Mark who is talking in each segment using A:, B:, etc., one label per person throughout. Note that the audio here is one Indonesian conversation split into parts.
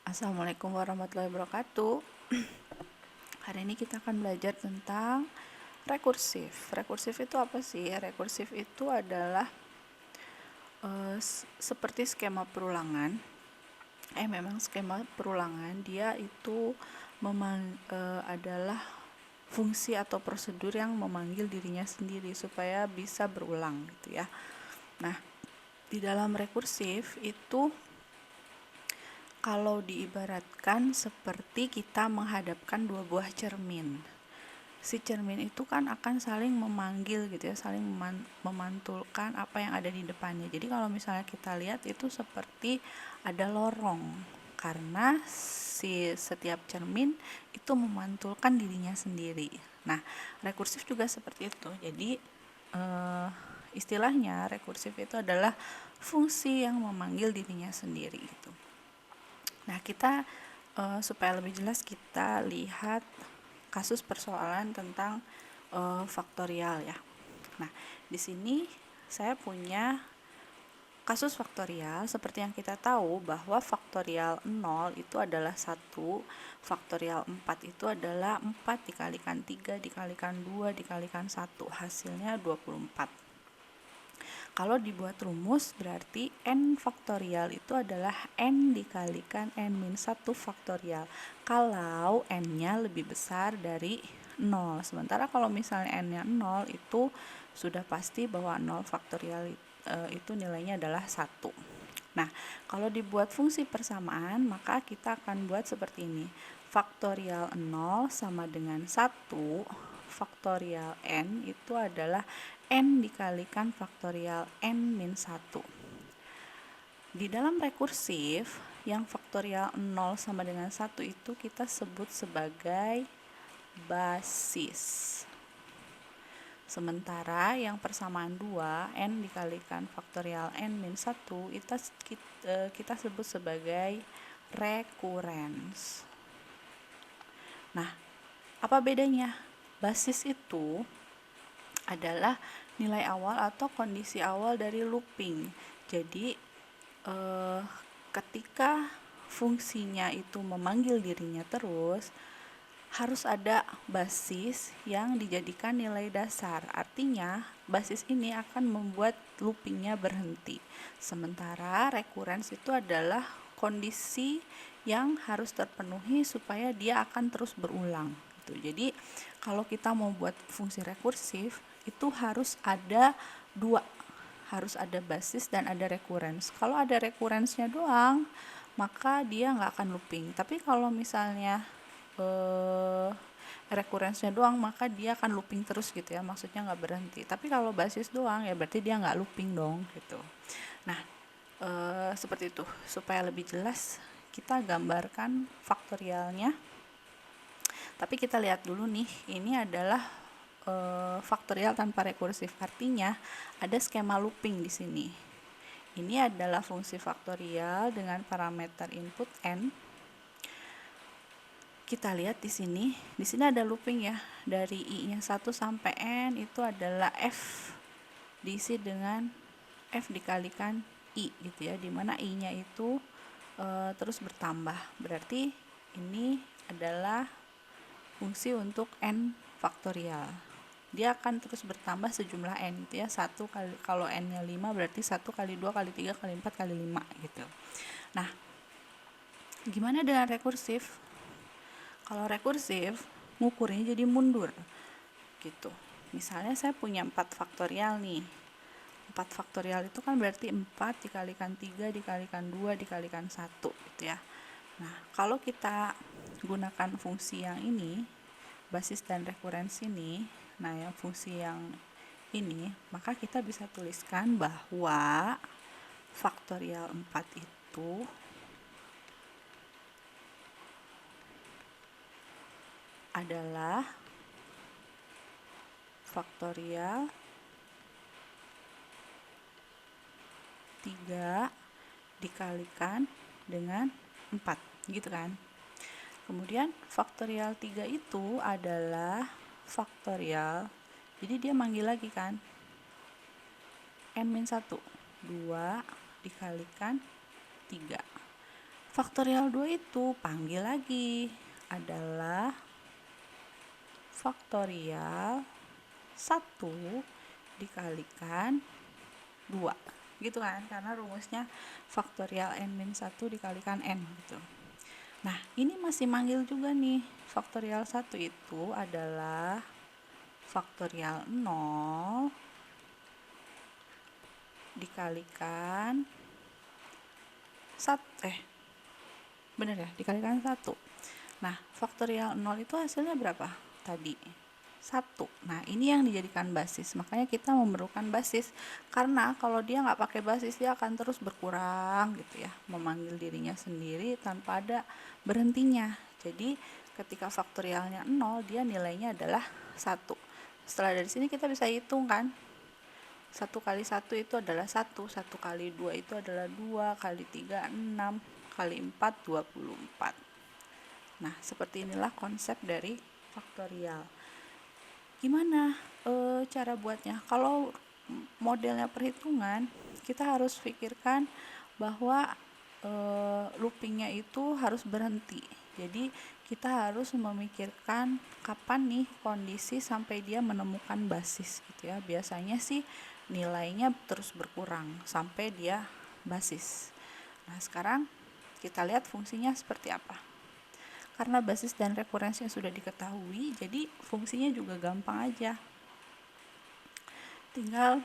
A: Assalamualaikum warahmatullahi wabarakatuh. Hari ini kita akan belajar tentang rekursif. Rekursif itu apa sih? Rekursif itu adalah seperti skema perulangan. Memang skema perulangan dia itu adalah fungsi atau prosedur yang memanggil dirinya sendiri supaya bisa berulang gitu ya. Nah, di dalam rekursif itu kalau diibaratkan seperti kita menghadapkan dua buah cermin. Si cermin itu kan akan saling memanggil gitu ya, saling memantulkan apa yang ada di depannya. Jadi kalau misalnya kita lihat itu seperti ada lorong, karena si setiap cermin itu memantulkan dirinya sendiri. Nah, rekursif juga seperti itu. Jadi istilahnya rekursif itu adalah fungsi yang memanggil dirinya sendiri gitu. Nah, kita supaya lebih jelas kita lihat kasus persoalan tentang faktorial ya. Nah, di sini saya punya kasus faktorial. Seperti yang kita tahu bahwa faktorial 0 itu adalah 1, faktorial 4 itu adalah 4 dikalikan 3 dikalikan 2 dikalikan 1, hasilnya 24. Kalau dibuat rumus berarti n faktorial itu adalah n dikalikan n-1 faktorial kalau n-nya lebih besar dari 0. Sementara kalau misalnya n-nya 0 itu sudah pasti bahwa 0 faktorial itu nilainya adalah 1. Nah, kalau dibuat fungsi persamaan maka kita akan buat seperti ini. Faktorial 0 sama dengan 1, faktorial n itu adalah n dikalikan faktorial n-1. Di dalam rekursif, yang faktorial 0 sama dengan 1 itu kita sebut sebagai basis. Sementara yang persamaan 2, n dikalikan faktorial n-1, kita sebut sebagai rekurens. Nah, apa bedanya? Basis itu adalah nilai awal atau kondisi awal dari looping. Jadi ketika fungsinya itu memanggil dirinya terus, harus ada basis yang dijadikan nilai dasar. Artinya basis ini akan membuat loopingnya berhenti. Sementara rekurens itu adalah kondisi yang harus terpenuhi supaya dia akan terus berulang gitu. Jadi kalau kita mau buat fungsi rekursif itu harus ada dua, harus ada basis dan ada rekurens. Kalau ada rekurensnya doang maka dia nggak akan looping. Tapi kalau misalnya rekurensnya doang maka dia akan looping terus gitu ya, maksudnya nggak berhenti. Tapi kalau basis doang ya berarti dia nggak looping dong gitu. Nah, seperti itu. Supaya lebih jelas kita gambarkan faktorialnya. Tapi kita lihat dulu nih, ini adalah faktorial tanpa rekursif, artinya ada skema looping di sini. Ini adalah fungsi faktorial dengan parameter input n. Kita lihat di sini ada looping ya, dari i-nya 1 sampai n itu adalah f diisi dengan f dikalikan i gitu ya, dimana i-nya itu terus bertambah. Berarti ini adalah fungsi untuk n faktorial. Dia akan terus bertambah sejumlah n gitu ya. 1 kali, kalau n-nya 5 berarti 1 kali 2 kali 3 kali 4 kali 5 gitu. Nah, gimana dengan rekursif? Kalau rekursif, ngukurnya jadi mundur gitu. Misalnya saya punya 4 faktorial nih. 4 faktorial itu kan berarti 4 dikalikan 3 dikalikan 2 dikalikan 1 gitu ya. Nah, kalau kita gunakan fungsi yang ini, basis dan rekurens ini, nah yang fungsi yang ini, maka kita bisa tuliskan bahwa faktorial 4 itu adalah faktorial 3 dikalikan dengan 4 gitu kan. Kemudian faktorial 3 itu adalah faktorial, jadi dia manggil lagi kan, n-1, 2 dikalikan 3. Faktorial 2 itu panggil lagi adalah faktorial 1 dikalikan 2 gitu kan, karena rumusnya faktorial n-1 dikalikan n gitu. Nah, ini masih manggil juga nih. Faktorial 1 itu adalah faktorial 0 dikalikan 1, bener ya, dikalikan 1. Nah, faktorial 0 itu hasilnya berapa? Tadi 1. Nah, ini yang dijadikan basis. Makanya kita memerlukan basis. Karena kalau dia nggak pakai basis, dia akan terus berkurang gitu ya. Memanggil dirinya sendiri tanpa ada berhentinya. Jadi, ketika faktorialnya 0, dia nilainya adalah 1. Setelah dari sini kita bisa hitung kan. 1 kali 1 itu adalah 1. 1 kali 2 itu adalah 2. Kali 3, 6. Kali 4, 24. Nah, seperti inilah konsep dari faktorial. Gimana cara buatnya? Kalau modelnya perhitungan, kita harus pikirkan bahwa loopingnya itu harus berhenti. Jadi kita harus memikirkan kapan nih kondisi sampai dia menemukan basis gitu ya. Biasanya sih nilainya terus berkurang sampai dia basis. Nah, sekarang kita lihat fungsinya seperti apa. Karena basis dan rekurensi yang sudah diketahui, jadi fungsinya juga gampang aja. Tinggal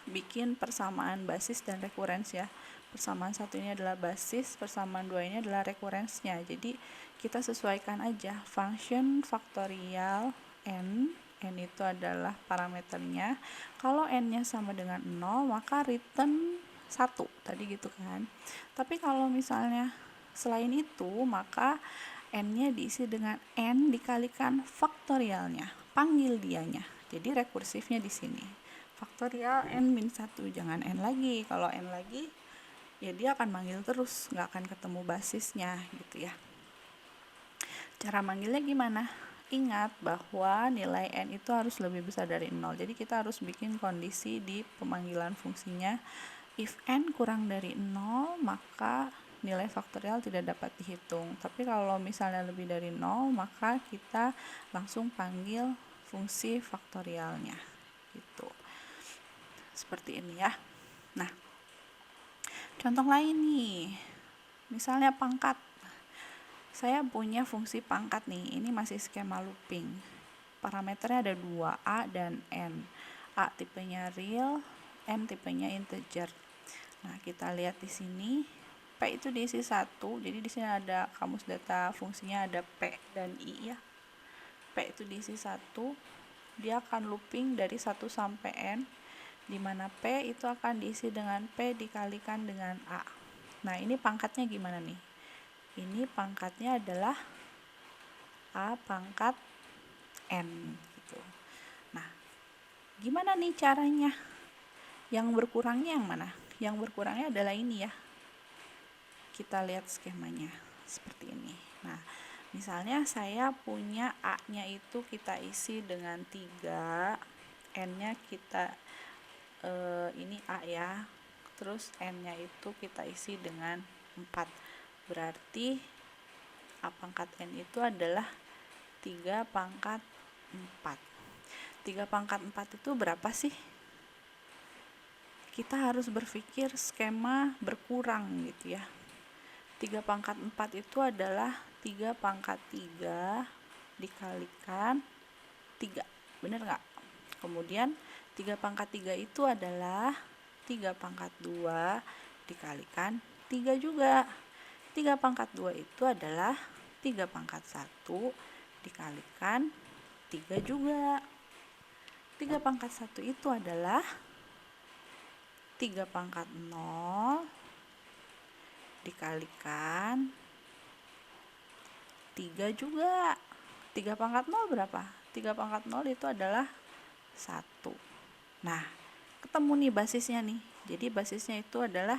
A: bikin persamaan basis dan rekurensi ya. Persamaan satu ini adalah basis, persamaan dua ini adalah rekurensinya. Jadi kita sesuaikan aja function faktorial n itu adalah parameternya. Kalau n-nya sama dengan 0, maka return 1 tadi gitu kan. Tapi kalau misalnya selain itu, maka n-nya diisi dengan n dikalikan faktorialnya, panggil dianya. Jadi rekursifnya di sini. Faktorial n-1, jangan n lagi. Kalau n lagi, ya dia akan manggil terus, nggak akan ketemu basisnya gitu ya. Cara manggilnya gimana? Ingat bahwa nilai n itu harus lebih besar dari 0. Jadi kita harus bikin kondisi di pemanggilan fungsinya. If n kurang dari 0, maka nilai faktorial tidak dapat dihitung. Tapi kalau misalnya lebih dari 0, maka kita langsung panggil fungsi faktorialnya gitu. Seperti ini ya. Nah, contoh lain nih. Misalnya pangkat. Saya punya fungsi pangkat nih. Ini masih skema looping. Parameternya ada 2, A dan N. A tipenya real, N tipenya integer. Nah, kita lihat di sini. P itu diisi 1, jadi di sini ada kamus data fungsinya ada P dan I ya. P itu diisi 1, dia akan looping dari 1 sampai N, di mana P itu akan diisi dengan P dikalikan dengan A. Nah, ini pangkatnya gimana nih? Ini pangkatnya adalah A pangkat N gitu. Nah, gimana nih caranya? Yang berkurangnya yang mana? Yang berkurangnya adalah ini ya. Kita lihat skemanya seperti ini. Nah, misalnya saya punya A-nya itu kita isi dengan 3, N-nya kita ini A ya. Terus N-nya itu kita isi dengan 4. Berarti A pangkat N itu adalah 3 pangkat 4. 3 pangkat 4 itu berapa sih? Kita harus berpikir skema berkurang gitu ya. 3 pangkat 4 itu adalah 3 pangkat 3 dikalikan 3. Bener nggak? Kemudian 3 pangkat 3 itu adalah 3 pangkat 2 dikalikan 3 juga. 3 pangkat 2 itu adalah 3 pangkat 1 dikalikan 3 juga. 3 pangkat 1 itu adalah 3 pangkat 0 dikalikan 3 juga. 3 pangkat 0 berapa? 3 pangkat 0 itu adalah 1. Nah, ketemu nih basisnya nih. Jadi basisnya itu adalah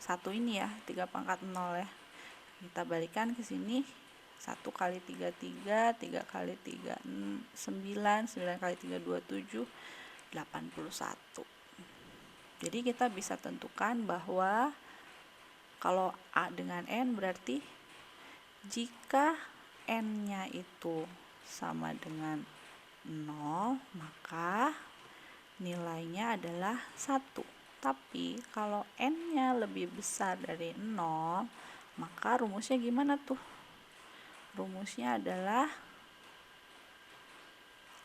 A: 1 ini ya, 3 pangkat 0 ya. Kita balikan ke sini. 1 kali 3, 3. 3 kali 3, 9. 9 kali 3, 27. 81. Jadi kita bisa tentukan bahwa Kalau A dengan N berarti jika N-nya itu sama dengan 0, maka nilainya adalah 1. Tapi kalau N-nya lebih besar dari 0, maka rumusnya gimana tuh? Rumusnya adalah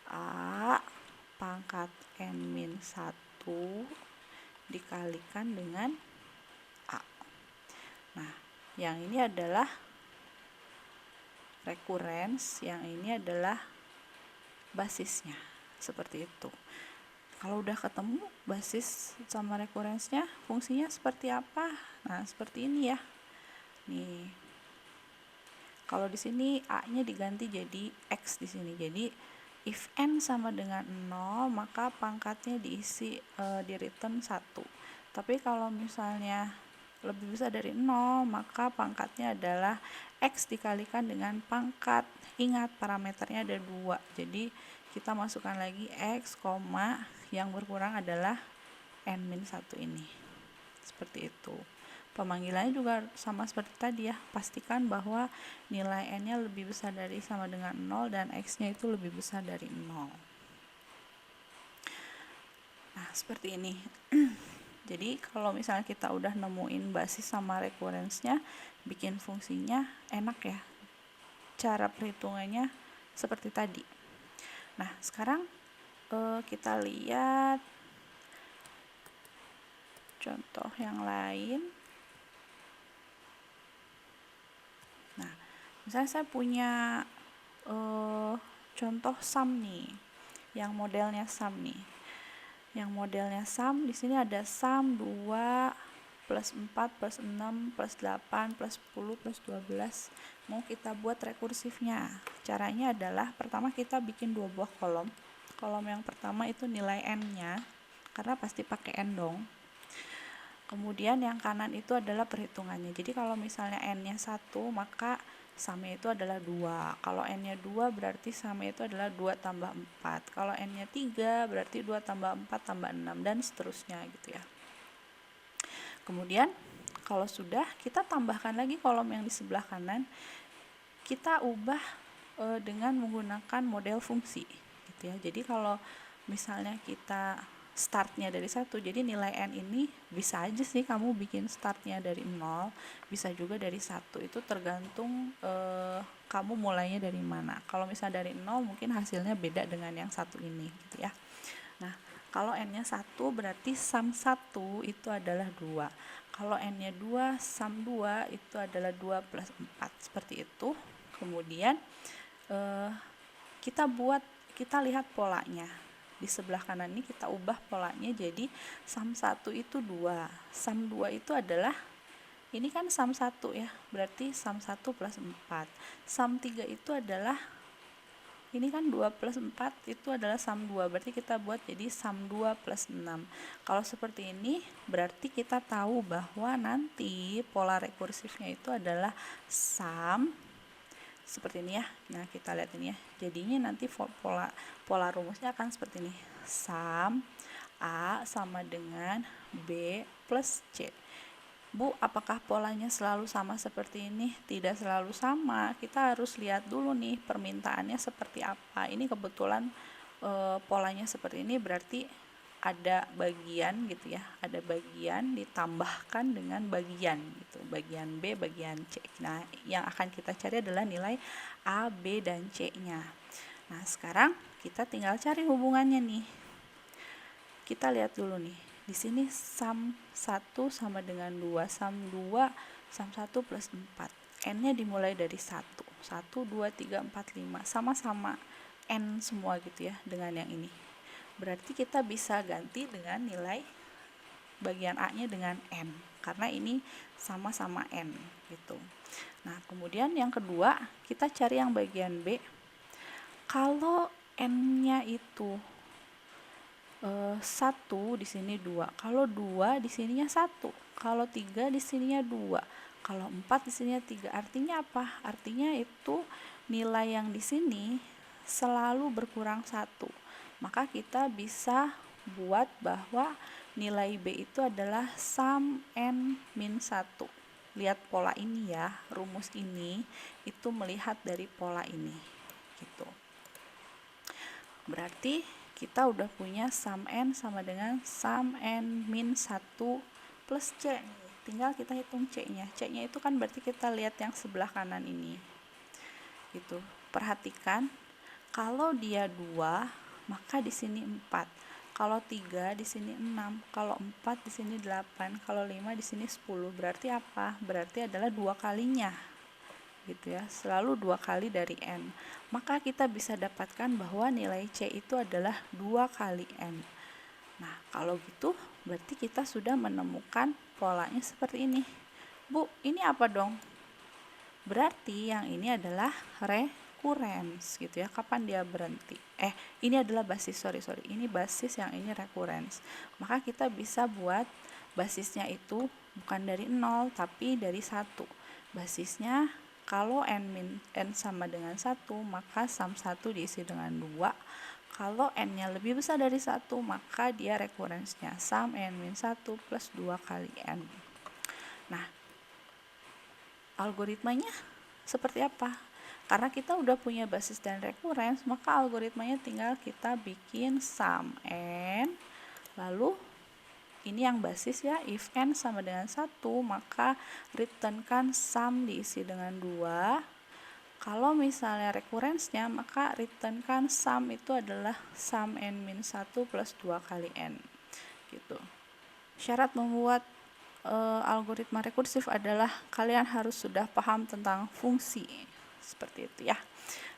A: A pangkat N-1 dikalikan dengan A. Nah, yang ini adalah rekurens, yang ini adalah basisnya. Seperti itu. Kalau udah ketemu basis sama rekurensnya, fungsinya seperti apa? Nah, seperti ini ya. Nih. Kalau di sini A-nya diganti jadi X di sini. Jadi if N sama dengan 0, maka pangkatnya diisi di return 1. Tapi kalau misalnya lebih besar dari 0, maka pangkatnya adalah X dikalikan dengan pangkat. Ingat, parameternya ada 2. Jadi kita masukkan lagi X, yang berkurang adalah N-1 ini. Seperti itu. Pemanggilannya juga sama seperti tadi ya. Pastikan bahwa nilai N-nya lebih besar dari sama dengan 0 dan X-nya itu lebih besar dari 0. Nah, seperti ini. Jadi kalau misalnya kita udah nemuin basis sama rekurensnya, bikin fungsinya enak ya. Cara perhitungannya seperti tadi. Nah, sekarang kita lihat contoh yang lain. Nah, misalnya saya punya contoh sum nih, yang modelnya sum nih. Yang modelnya sum, di sini ada sum 2 plus 4 plus 6 plus 8 plus 10 plus 12. Mau kita buat rekursifnya. Caranya adalah pertama kita bikin 2 buah kolom. Kolom yang pertama itu nilai N-nya, karena pasti pakai N dong. Kemudian yang kanan itu adalah perhitungannya. Jadi kalau misalnya N-nya 1, maka sumnya itu adalah 2. Kalau N-nya 2 berarti sumnya itu adalah 2 tambah 4. Kalau N-nya 3 berarti 2 tambah 4 tambah 6 dan seterusnya gitu ya. Kemudian kalau sudah, kita tambahkan lagi kolom yang di sebelah kanan. Kita ubah dengan menggunakan model fungsi gitu ya. Jadi kalau misalnya kita startnya dari 1, jadi nilai N ini bisa aja sih kamu bikin startnya dari 0, bisa juga dari 1, itu tergantung kamu mulainya dari mana. Kalau misalnya dari 0 mungkin hasilnya beda dengan yang 1 ini gitu ya. Nah, kalau N-nya 1 berarti sum 1 itu adalah 2. Kalau N-nya 2, sum 2 itu adalah 2 plus 4. Seperti itu. Kemudian kita lihat polanya. Di sebelah kanan ini kita ubah polanya jadi sum 1 itu 2. Sum 2 itu adalah, ini kan sum 1 ya, berarti sum 1 plus 4. Sum 3 itu adalah, ini kan 2 plus 4 itu adalah sum 2, berarti kita buat jadi sum 2 plus 6. Kalau seperti ini berarti kita tahu bahwa nanti pola rekursifnya itu adalah sum seperti ini ya. Nah, kita lihat ini ya. Jadinya nanti pola rumusnya akan seperti ini. Sum A sama dengan B plus C. Bu, apakah polanya selalu sama seperti ini? Tidak selalu sama. Kita harus lihat dulu nih permintaannya seperti apa. Ini kebetulan polanya seperti ini, berarti ada bagian gitu ya, ada bagian ditambahkan dengan bagian gitu, bagian B, bagian C. Nah, yang akan kita cari adalah nilai A, B, dan C-nya. Nah, sekarang kita tinggal cari hubungannya nih. Kita lihat dulu nih, di sini sum 1 sama dengan 2, sum 2, sum 1 plus 4. N-nya dimulai dari 1, 1, 2, 3, 4, 5, sama-sama N semua gitu ya dengan yang ini. Berarti kita bisa ganti dengan nilai bagian A-nya dengan N, karena ini sama-sama N gitu. Nah, kemudian yang kedua, kita cari yang bagian B. Kalau N-nya itu 1, di sini 2. Kalau 2 di sininya 1. Kalau 3 di sininya 2. Kalau 4 di sininya 3. Artinya apa? Artinya itu nilai yang di sini selalu berkurang 1. Maka kita bisa buat bahwa nilai B itu adalah sum N min 1 lihat pola ini ya, rumus ini itu melihat dari pola ini gitu. Berarti kita udah punya sum n sama dengan sum n min 1 plus c. Tinggal kita hitung c-nya. C-nya itu kan berarti kita lihat yang sebelah kanan ini. Gitu. Perhatikan, kalau dia 2, maka di sini 4. Kalau 3 di sini 6, kalau 4 di sini 8, kalau 5 di sini 10. Berarti apa? Berarti adalah 2 kalinya. Gitu ya, selalu 2 kali dari n. Maka kita bisa dapatkan bahwa nilai C itu adalah 2 kali n. Nah, kalau gitu berarti kita sudah menemukan polanya seperti ini. Bu, ini apa dong? Berarti yang ini adalah recurrence gitu ya. Kapan dia berhenti? Ini adalah basis, sorry. Ini basis, yang ini recurrence. Maka kita bisa buat basisnya itu bukan dari 0 tapi dari 1. Basisnya kalau n sama dengan 1, maka sum 1 diisi dengan 2. Kalau n-nya lebih besar dari 1, maka dia recurrence-nya sum n min 1 plus 2 kali n. Nah, algoritmanya seperti apa? Karena kita udah punya basis dan recurrence, maka algoritmanya tinggal kita bikin sum n, lalu ini yang basis ya, if n sama dengan 1, maka returnkan sum diisi dengan 2. Kalau misalnya recurrence-nya, maka returnkan sum itu adalah sum n min 1 plus 2 kali n. Gitu. Syarat membuat algoritma rekursif adalah kalian harus sudah paham tentang fungsi. Seperti itu ya.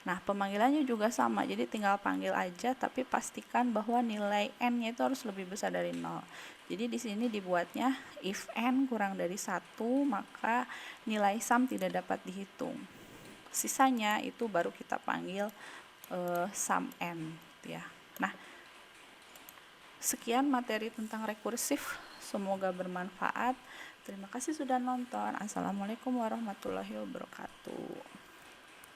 A: Nah, pemanggilannya juga sama, jadi tinggal panggil aja, tapi pastikan bahwa nilai n-nya itu harus lebih besar dari 0. Jadi di sini dibuatnya if n kurang dari 1, maka nilai sum tidak dapat dihitung. Sisanya itu baru kita panggil sum n gitu ya. Nah, sekian materi tentang rekursif, semoga bermanfaat. Terima kasih sudah nonton. Assalamualaikum warahmatullahi wabarakatuh.